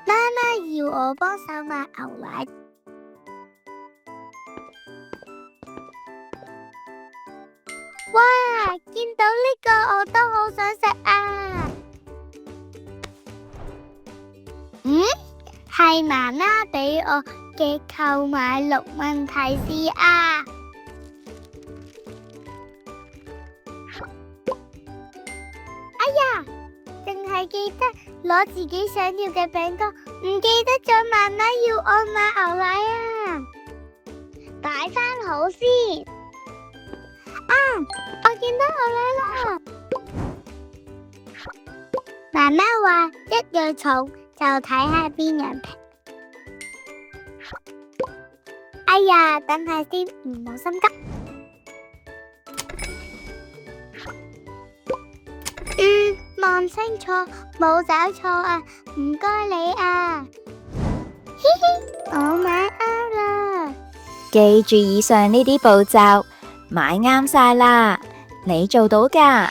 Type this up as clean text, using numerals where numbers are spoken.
媽媽要我幫手買牛奶。哇！見到呢個我都好想食啊！係媽媽俾我嘅購買6問提示啊！哎呀，淨係記得攞自己想要嘅餅乾，唔記得咗媽媽要我買牛奶啊！擺返好先。我見到牛奶啦！媽媽話一樣重就睇下邊樣平。哎呀，等下先，唔好心急。望清楚，冇找錯啊！唔該你啊！嘻嘻，我買啱啦！記住以上呢啲步驟，買啱晒啦，你做到㗎。